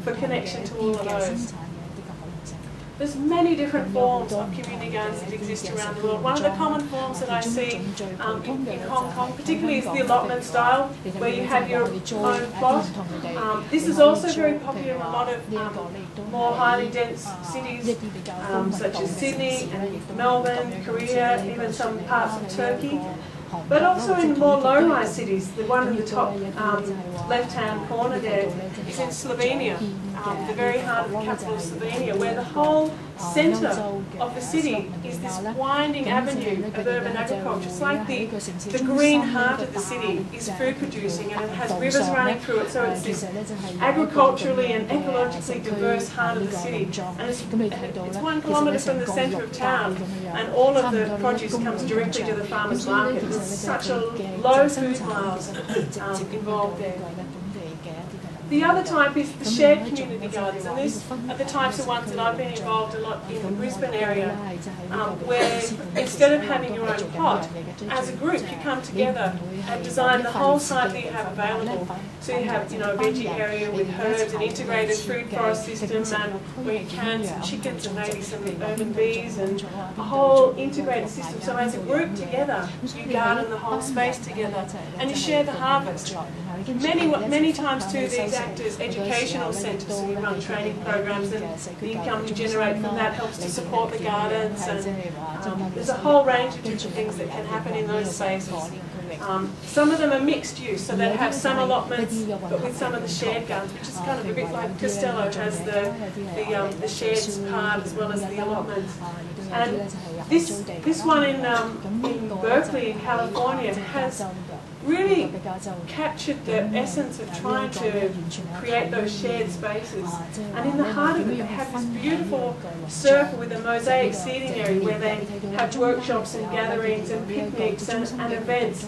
for connection to all of those. There's many different forms of community gardens that exist around the world. One of the common forms that I see in Hong Kong particularly is the allotment style, where you have your own plot. This is also very popular in a lot of more highly dense cities such as Sydney and Melbourne, Korea, even some parts of Turkey. But also in more low-rise cities, the one in the top left-hand corner there is in Slovenia, the very heart of the capital of Slovenia, where the whole centre of the city is this winding avenue of urban agriculture. It's like the green heart of the city is food producing, and it has rivers running through it, so it's this agriculturally and ecologically diverse heart of the city. And it's 1 kilometre from the centre of town, and all of the produce comes directly to the farmers' market. There's such a low food miles involved there. The other type is the shared community gardens, and these are the types of ones that I've been involved a lot in the Brisbane area, where instead of having your own plot, as a group you come together and design the whole site that you have available. So you have, a veggie area with herbs, an integrated food forest system, and where you can some chickens and maybe some urban bees, and a whole integrated system. So as a group together, you garden the whole space together, and you share the harvest. Many times too, these act as educational centres, so we run training programs, and the income you generate from that helps to support the gardens, and there's a whole range of different things that can happen in those spaces. Some of them are mixed use, so they have some allotments, but with some of the shared gardens, which is kind of a bit like Costello has the sheds part as well as the allotments. And this one in Berkeley, in California, has really captured the essence of trying to create those shared spaces. And in the heart of it, they have this beautiful circle with a mosaic seating area where they have workshops and gatherings and picnics and events.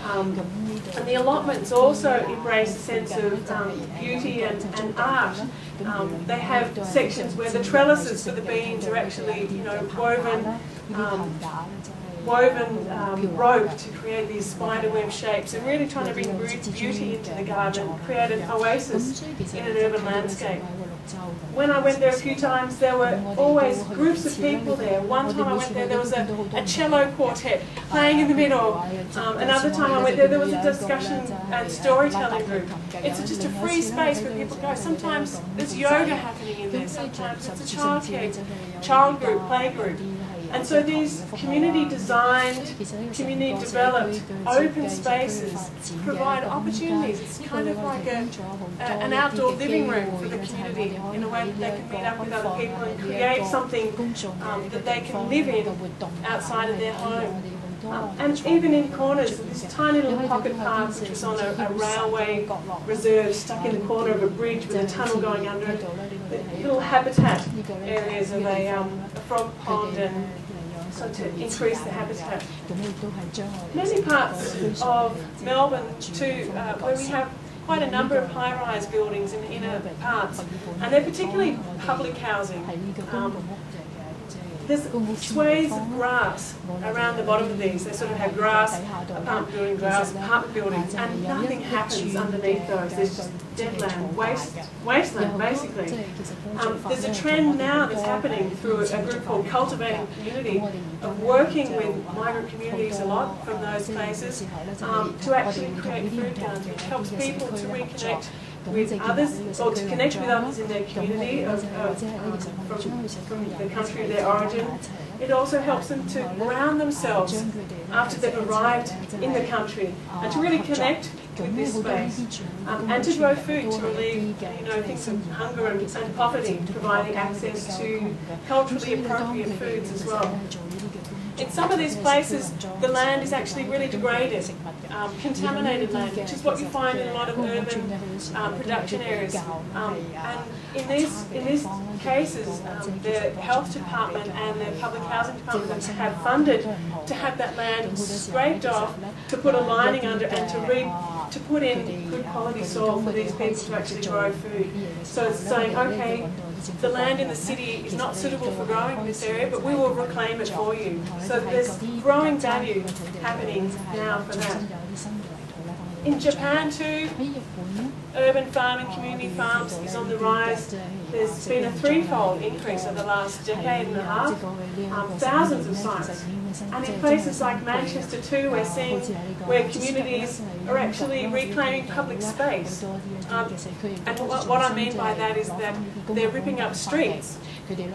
And the allotments also embrace a sense of beauty and art. They have sections where the trellises for the beans are actually, woven rope to create these spiderweb shapes, and really trying to bring beauty into the garden, create an oasis in an urban landscape. When I went there a few times, there were always groups of people there. One time I went there was a cello quartet playing in the middle. Another time I went there was a discussion and storytelling group. It's just a free space where people go. Sometimes there's yoga happening in there, sometimes it's a child group, play group. And so these community-designed, community-developed, open spaces provide opportunities. It's kind of like an outdoor living room for the community, in a way that they can meet up with other people and create something that they can live in outside of their home. And even in corners, this tiny little pocket park, which was on a railway reserve stuck in the corner of a bridge with a tunnel going under it, little habitat areas of a frog pond, and so to increase the habitat. Many parts of Melbourne too, where we have quite a number of high-rise buildings in the inner parts, and they're particularly public housing. There's swathes of grass around the bottom of these. They sort of have grass, apartment buildings, and nothing happens underneath those. There's just dead land, wasteland, basically. There's a trend now that's happening through a group called Cultivating Community, of working with migrant communities a lot from those places to actually create food gardens, which helps people to reconnect with others, or to connect with others in their community from the country of their origin. It also helps them to ground themselves after they've arrived in the country, and to really connect with this space, and to grow food to relieve things of hunger and poverty, providing access to culturally appropriate foods as well. In some of these places, the land is actually really degraded, contaminated land, which is what you find in a lot of urban production areas. And in these cases, the health department and the public housing department have funded to have that land scraped off, to put a lining under, and to put in good quality soil for these people to actually grow food. So it's saying, okay, the land in the city is not suitable for growing in this area, but we will reclaim it for you. So there's growing value happening now for that. In Japan too, urban farming, community farms is on the rise. There's been a threefold increase over the last decade and a half, thousands of sites. And in places like Manchester too, we're seeing where communities are actually reclaiming public space. And what I mean by that is that they're ripping up streets,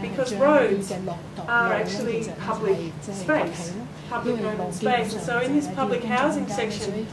because roads are actually public space, public urban space. And so in this public housing section,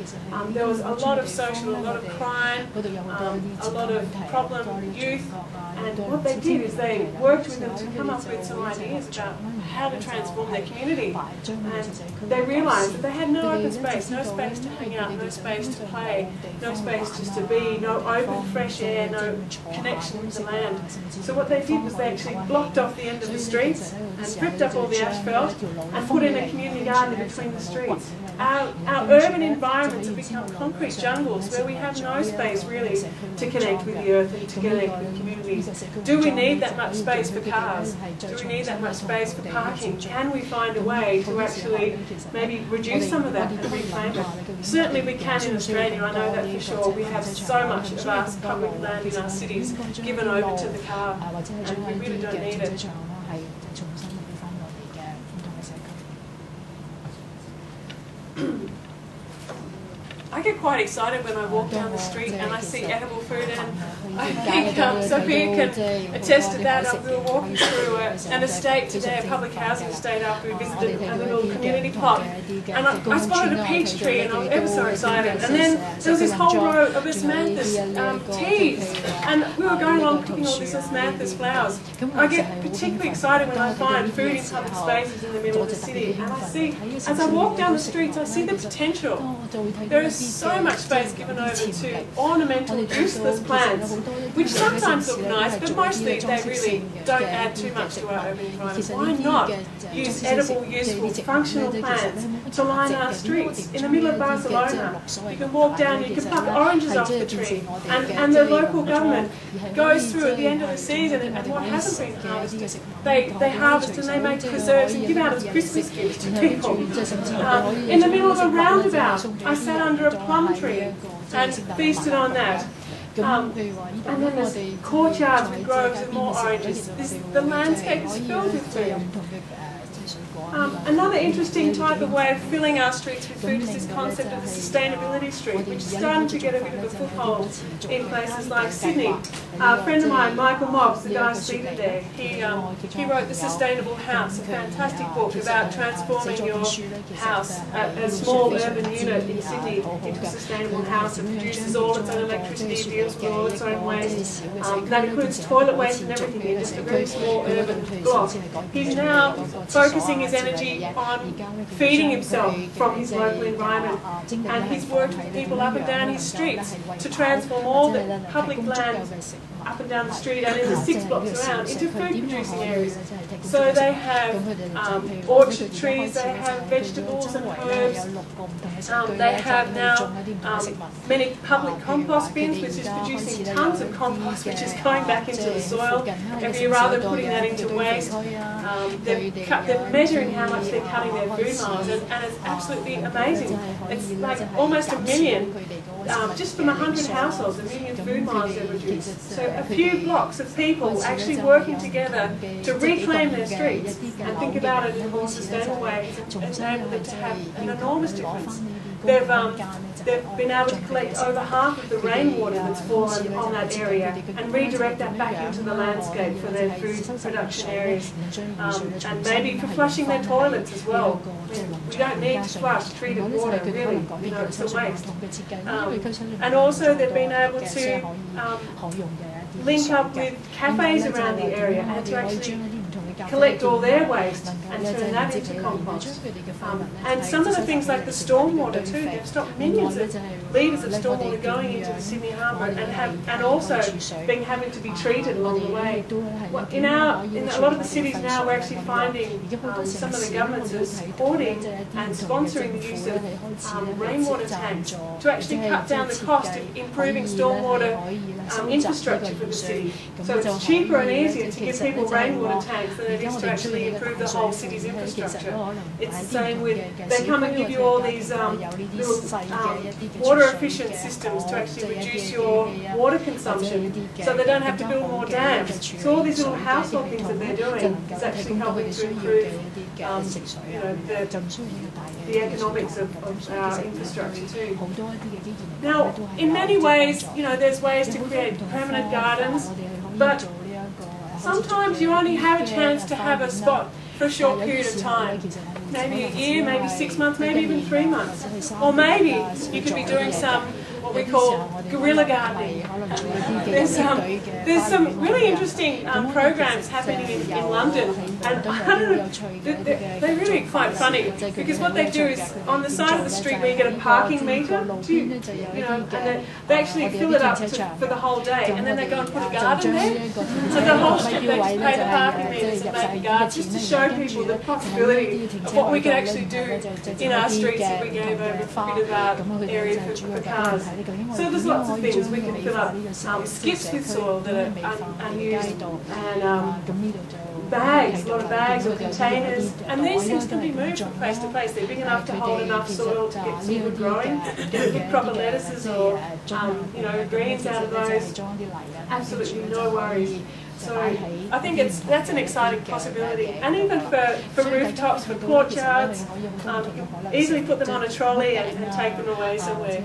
there was a lot of social, a lot of crime, a lot of problem youth. And what they did is they worked with them to come up with some ideas about how to transform their community. And they realised that they had no open space, no space to hang out, no space to play, no space just to be, no open fresh air, no connection with the land. So what they did was they actually blocked off the end of the streets and ripped up all the asphalt and put in a community garden between the streets. Our urban environments have become concrete jungles where we have no space really to connect with the earth and to connect with communities. Do we need that much space for cars? Do we need that much space for parking? Can we find a way to actually maybe reduce some of that and reclaim it? Certainly we can in Australia, I know that for sure. We have so much of our public land in our cities given over to the car, and we really don't need it. I get quite excited when I walk down the street and I see edible food, and I think Sophia can attest to that. We were walking through an estate today, a public housing estate, after we visited a little community plot, and I spotted a peach tree and I was ever so excited. And then there was this whole row of Osmanthus teas, and we were going along picking all these Osmanthus flowers. I get particularly excited when I find food in public spaces in the middle of the city, and I see, as I walk down the streets, I see the potential. There is so much space given over to ornamental, useless plants, which sometimes look nice, but mostly they really don't add too much to our urban environment. Why not use edible, useful, functional plants to line our streets? In the middle of Barcelona, you can walk down, you can pluck oranges off the tree, and the local government goes through at the end of the season, and what hasn't been harvested, they harvest and they make preserves and give out as Christmas gifts to people. In the middle of a roundabout, I sat under a plum tree and feasted on that. And then there's courtyards with groves of more oranges. The landscape is filled with food. Another interesting type of way of filling our streets with food is this concept of the sustainability street, which is starting to get a bit of a foothold in places like Sydney. A friend of mine, Michael Moggs, the guy seated there, he wrote The Sustainable House, a fantastic book about transforming your house, a small urban unit in Sydney, into a sustainable house that produces all its own electricity, deals with all its own waste. That includes toilet waste and everything in just a very small urban block. He's now focusing his energy on feeding himself from his local environment, and he's worked with people up and down his streets to transform all the public land up and down the street and in the 6 blocks around into food producing areas. So they have orchard trees, they have vegetables and herbs, they have now many public compost bins, which is producing tons of compost which is going back into the soil every year rather than putting that into waste. They're measuring how much they're cutting their food miles, and it's absolutely amazing. It's like almost 1 million, just from 100 households, 1 million food miles they've reduced. So a few blocks of people actually working together to reclaim their streets and think about it in a more sustainable way has enabled them to have an enormous difference. They've been able to collect over half of the rainwater that's fallen on that area and redirect that back into the landscape for their food production areas, and maybe for flushing their toilets as well. We don't need to flush treated water, really, it's a waste. And also they've been able to link up with cafes around the area and to actually collect all their waste and turn that into compost. And some of the things like the stormwater too, they've stopped millions of litres of stormwater going into the Sydney Harbour and also having to be treated along the way. In a lot of the cities now, we're actually finding some of the governments are supporting and sponsoring the use of rainwater tanks to actually cut down the cost of improving stormwater infrastructure for the city. So it's cheaper and easier to give people rainwater tanks than it is to actually improve the whole city's infrastructure. It's the same with, they come and give you all these little water efficient systems to actually reduce your water consumption, so they don't have to build more dams. So all these little household things that they're doing is actually helping to improve the economics of our infrastructure too. Now, in many ways, there's ways to create permanent gardens, but sometimes you only have a chance to have a spot for a short period of time. Maybe a year, maybe 6 months, maybe even 3 months. Or maybe you could be doing some what we call guerrilla gardening. There's some really interesting programs happening in London, and they're really quite funny, because what they do is on the side of the street where you get a parking meter, and they actually fill it up for the whole day, and then they go and put a garden there. So the whole street they just pay the parking meters and make the gardens, just to show people the possibility of what we can actually do in our streets if we gave over a bit of area for cars. So there's lots of things. We can fill up skips with soil that are unused, and bags, a lot of bags or containers, and these things can be moved from place to place. They're big enough to hold enough soil to get some good growing, get good proper lettuces or greens out of those. Absolutely no worries. So I think that's an exciting possibility, and even for rooftops, for courtyards, you can easily put them on a trolley and take them away somewhere.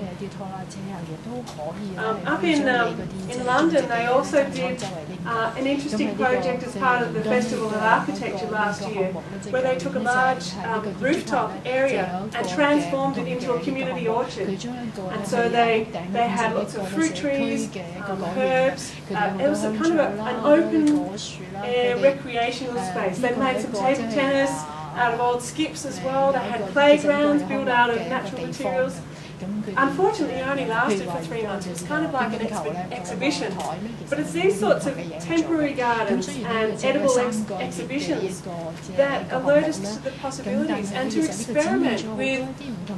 Up in London, they also did an interesting project as part of the Festival of Architecture last year, where they took a large rooftop area and transformed it into a community orchard. And so they had lots of fruit trees, herbs. It was a kind of an open air recreational space. They made some table tennis out of old skips as well. They had playgrounds built out of natural materials. Unfortunately, it only lasted for 3 months. It was kind of like an exhibition. But it's these sorts of temporary gardens and edible exhibitions that alert us to the possibilities and to experiment with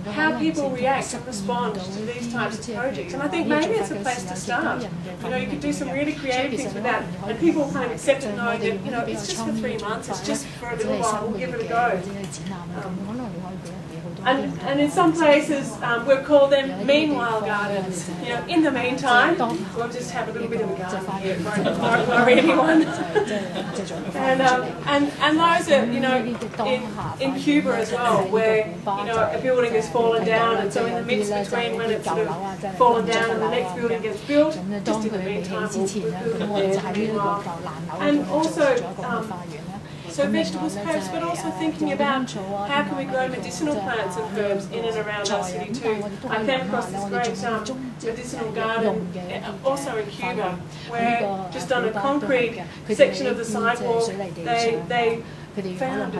how people react and respond to these types of projects. And I think maybe it's a place to start. You could do some really creative things with that, and people kind of accept and know that it's just for 3 months, it's just for a little while, we'll give it a go. And in some places, we've called them meanwhile gardens. In the meantime, we'll just have a little bit of a garden here. It won't worry anyone. And those are, in Cuba as well, where a building has fallen down, and so in the midst between when it's sort of fallen down and the next building gets built, just in the meantime, we'll build them there meanwhile. And also, so vegetables, herbs, but also thinking about how can we grow medicinal plants and herbs in and around our city too. I came across this great medicinal garden also in Cuba, where just on a concrete section of the sidewalk they found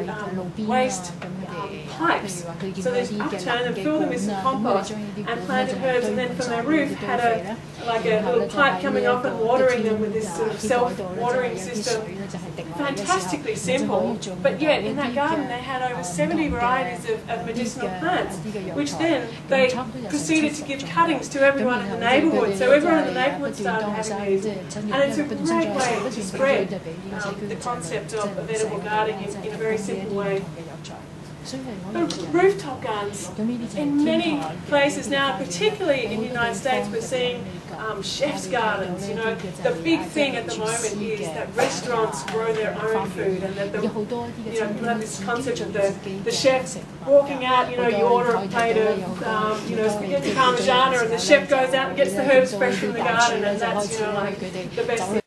waste pipes. So they upturned them, filled them with some compost and planted herbs, and then from their roof had a little pipe coming off and watering them with this sort of self-watering system. Fantastically simple, but yet in that garden they had over 70 varieties of medicinal plants, which then they proceeded to give cuttings to everyone in the neighbourhood. So everyone in the neighbourhood started having these, and it's a great way to spread the concept of edible gardening in a very simple way. Rooftop gardens in many places now, particularly in the United States, we're seeing chef's gardens. The big thing at the moment is that restaurants grow their own food, and that you have this concept of the chef walking out. You order a plate of spaghetti parmigiana, and the chef goes out and gets the herbs fresh from the garden, and that's like the best thing